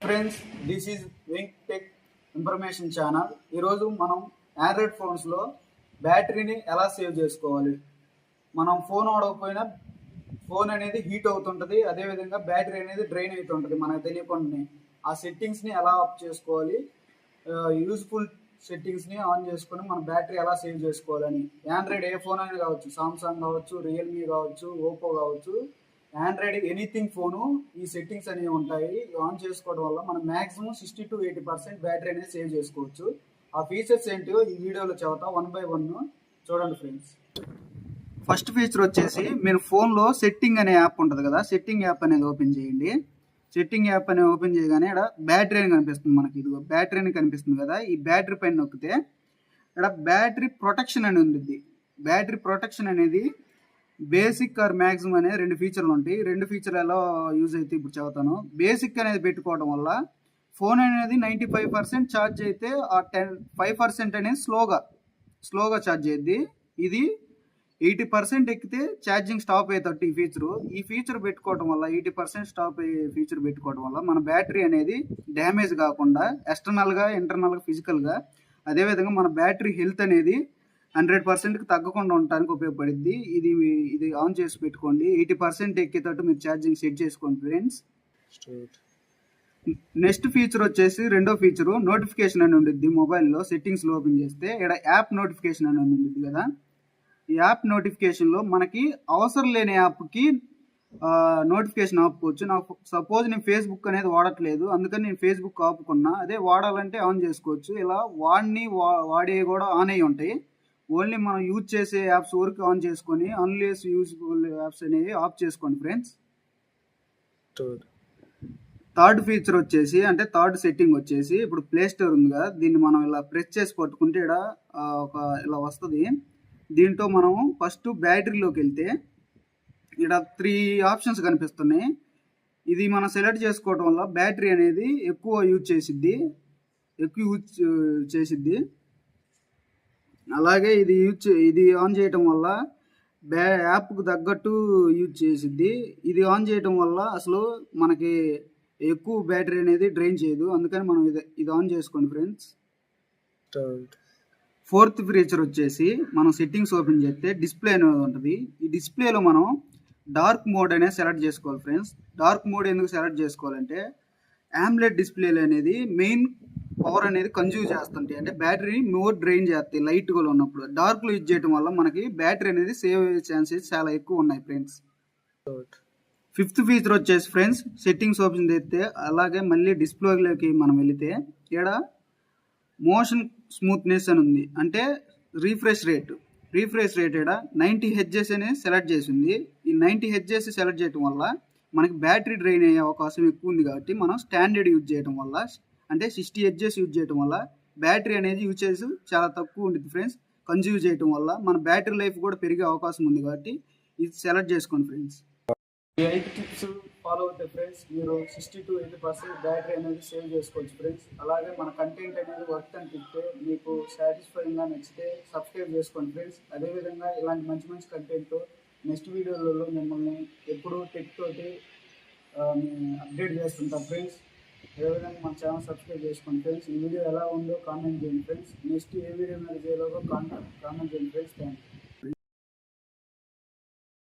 Friends, this is wink tech information channel. ఈరోజు మనం Android ఫోన్స్లో బ్యాటరీని ఎలా సేవ్ చేసుకోవాలి. మనం ఫోన్ ఆడకపోయినా ఫోన్ అనేది హీట్ అవుతుంటుంది, అదేవిధంగా బ్యాటరీ అనేది డ్రైన్ అవుతుంటుంది మనకు తెలియకుండానే. ఆ సెట్టింగ్స్ని ఎలా ఆఫ్ చేసుకోవాలి, యూజ్ఫుల్ సెట్టింగ్స్ని ఆన్ చేసుకొని మన బ్యాటరీ ఎలా సేవ్ చేసుకోవాలని. ఆండ్రాయిడ్ ఏ ఫోన్ అయినా కావచ్చు, సామ్సంగ్ కావచ్చు, రియల్మీ కావచ్చు, ఓప్పో కావచ్చు, ఆండ్రాయిడ్ ఎనీథింగ్ ఫోను ఈ సెట్టింగ్స్ అనేవి ఉంటాయి. ఆన్ చేసుకోవడం వల్ల మనం మ్యాక్సిమం 60-80% బ్యాటరీ అనేది సేవ్ చేసుకోవచ్చు. ఆ ఫీచర్స్ ఏంటో ఈ వీడియోలో చెబుతా, 1 by 1 చూడండి ఫ్రెండ్స్. ఫస్ట్ ఫీచర్ వచ్చేసి, మీరు ఫోన్లో సెట్టింగ్ అనే యాప్ ఉంటుంది కదా, సెట్టింగ్ యాప్ అనేది ఓపెన్ చేయండి. సెట్టింగ్ యాప్ అనేది ఓపెన్ చేయగానే ఇక్కడ బ్యాటరీ అని కనిపిస్తుంది మనకి. ఇదిగో బ్యాటరీ అని కనిపిస్తుంది కదా, ఈ బ్యాటరీ పైన నొక్కితే ఇక్కడ బ్యాటరీ ప్రొటెక్షన్ అని ఉంది. బ్యాటరీ ప్రొటెక్షన్ అనేది బేసిక్ ఆర్ మ్యాక్సిమం అనే 2 ఫీచర్లు ఉంటాయి. 2 ఫీచర్లు ఎలా యూజ్ అయితే ఇప్పుడు చెబుతాను. బేసిక్ అనేది పెట్టుకోవడం వల్ల ఫోన్ అనేది 95% ఛార్జ్ అయితే ఆ 5% అనేది స్లోగా ఛార్జ్ అయ్యింది. ఇది 80% ఎక్కితే ఛార్జింగ్ స్టాప్ అయ్యేటట్టు ఈ ఫీచర్ పెట్టుకోవడం వల్ల, 80% స్టాప్ అయ్యే ఫీచర్ పెట్టుకోవడం వల్ల మన బ్యాటరీ అనేది డ్యామేజ్ కాకుండా ఎక్స్టర్నల్గా, ఇంటర్నల్గా, ఫిజికల్గా, అదేవిధంగా మన బ్యాటరీ హెల్త్ అనేది 100%కి తగ్గకుండా ఉండటానికి ఉపయోగపడుద్ది. ఇది ఆన్ చేసి పెట్టుకోండి. 80% ఎక్కేటట్టు మీరు ఛార్జింగ్ సెట్ చేసుకోండి ఫ్రెండ్స్. నెక్స్ట్ ఫీచర్ వచ్చేసి, రెండో ఫీచరు నోటిఫికేషన్ అని ఉంటుంది మొబైల్లో. సెట్టింగ్స్లో ఓపెన్ చేస్తే ఇక్కడ యాప్ నోటిఫికేషన్ అని ఉంటుంది కదా, ఈ యాప్ నోటిఫికేషన్లో మనకి అవసరం లేని యాప్కి నోటిఫికేషన్ ఆపుకోవచ్చు. నాకు సపోజ్ నేను ఫేస్బుక్ అనేది వాడట్లేదు, అందుకని నేను ఫేస్బుక్ ఆపుకున్నా. అదే వాడాలంటే ఆన్ చేసుకోవచ్చు. ఇలా వాడే కూడా ఆన్ అయ్యి ఉంటాయి. ఓన్లీ మనం యూజ్ చేసే యాప్స్ వరకు ఆన్ చేసుకొని, అన్లెస్ యూజ్ఫుల్ యాప్స్ అనేవి ఆఫ్ చేసుకోండి ఫ్రెండ్స్. థర్డ్ ఫీచర్ వచ్చేసి, అంటే థర్డ్ సెట్టింగ్ వచ్చేసి, ఇప్పుడు ప్లే స్టోర్ ఉంది కదా, దీన్ని మనం ఇలా ప్రెస్ చేసి పట్టుకుంటే ఇక్కడ ఇలా వస్తుంది. దీంట్లో మనం ఫస్ట్ బ్యాటరీలోకి వెళ్తే ఇక్కడ 3 ఆప్షన్స్ కనిపిస్తున్నాయి. ఇది మనం సెలెక్ట్ చేసుకోవడం వల్ల బ్యాటరీ అనేది ఎక్కువ యూజ్ చేసిద్ది. అలాగే ఇది ఆన్ చేయటం వల్ల యాప్కు తగ్గట్టు యూజ్ చేసిద్ది. ఇది ఆన్ చేయటం వల్ల అసలు మనకి ఎక్కువ బ్యాటరీ అనేది డ్రైన్ చేయదు, అందుకని మనం ఇది ఆన్ చేసుకోండి ఫ్రెండ్స్. ఫోర్త్ ఫీచర్ వచ్చేసి, మనం సెట్టింగ్స్ ఓపెన్ చేస్తే డిస్ప్లే అనేది ఉంటుంది. ఈ డిస్ప్లేలో మనం డార్క్ మోడ్ అనేది సెలెక్ట్ చేసుకోవాలి ఫ్రెండ్స్. డార్క్ మోడ్ ఎందుకు సెలెక్ట్ చేసుకోవాలంటే, AMOLED డిస్ప్లేలు అనేది మెయిన్ పవర్ అనేది కన్జ్యూమ్ చేస్తుంటాయి, అంటే బ్యాటరీ మోర్ డ్రైన్ చేస్తాయి లైట్గా ఉన్నప్పుడు. డార్క్లో యూజ్ చేయడం వల్ల మనకి బ్యాటరీ అనేది సేవ్ అయ్యే ఛాన్సెస్ చాలా ఎక్కువ ఉన్నాయి ఫ్రెండ్స్. ఫిఫ్త్ ఫీచర్ వచ్చేసి ఫ్రెండ్స్, సెట్టింగ్స్ ఓపెన్ చేస్తే అలాగే మళ్ళీ డిస్ప్లేలోకి మనం వెళితే ఇక్కడ మోషన్ స్మూత్నెస్ అని ఉంది, అంటే రీఫ్రెష్ రేట్ ఇక్కడ 90 Hz అనేది సెలెక్ట్ చేసింది. ఈ 90 Hz సెలెక్ట్ చేయడం వల్ల మనకి బ్యాటరీ డ్రైన్ అయ్యే అవకాశం ఎక్కువ ఉంది. కాబట్టి మనం స్టాండర్డ్ యూజ్ చేయడం వల్ల, అంటే 60 Hz యూజ్ చేయడం వల్ల బ్యాటరీ అనేది యూసేజ్ చాలా తక్కువ ఉంటుంది ఫ్రెండ్స్. కన్జ్యూమ్ చేయడం వల్ల మన బ్యాటరీ లైఫ్ కూడా పెరిగే అవకాశం ఉంది, కాబట్టి ఇది సెలెక్ట్ చేసుకోండి ఫ్రెండ్స్. ఈ 8 టిప్స్ ఫాలో అవుతే ఫ్రెండ్స్, మీరు 60-80% బ్యాటరీ అనేది సేవ్ చేసుకోవచ్చు ఫ్రెండ్స్. అలాగే మన కంటెంట్ అనేది వర్త్ అనిపిస్తే, మీకు సాటిస్ఫైయింగ్గా నచ్చితే సబ్స్క్రైబ్ చేసుకోండి ఫ్రెండ్స్. అదేవిధంగా ఇలాంటి మంచి కంటెంట్ నెక్స్ట్ వీడియోలలో మిమ్మల్ని ఎప్పుడు టెక్ తోటి అప్డేట్ చేస్తుంటాం ఫ్రెండ్స్. అదేవిధంగా మన ఛానల్ సబ్స్క్రైబ్ చేసుకోండి ఫ్రెండ్స్. ఈ వీడియో ఎలా ఉందో కామెంట్ చేయండి ఫ్రెండ్స్. నెక్స్ట్ ఏ వీడియో మీద చేయాలో కామెంట్ చేయండి ఫ్రెండ్స్. Thank you.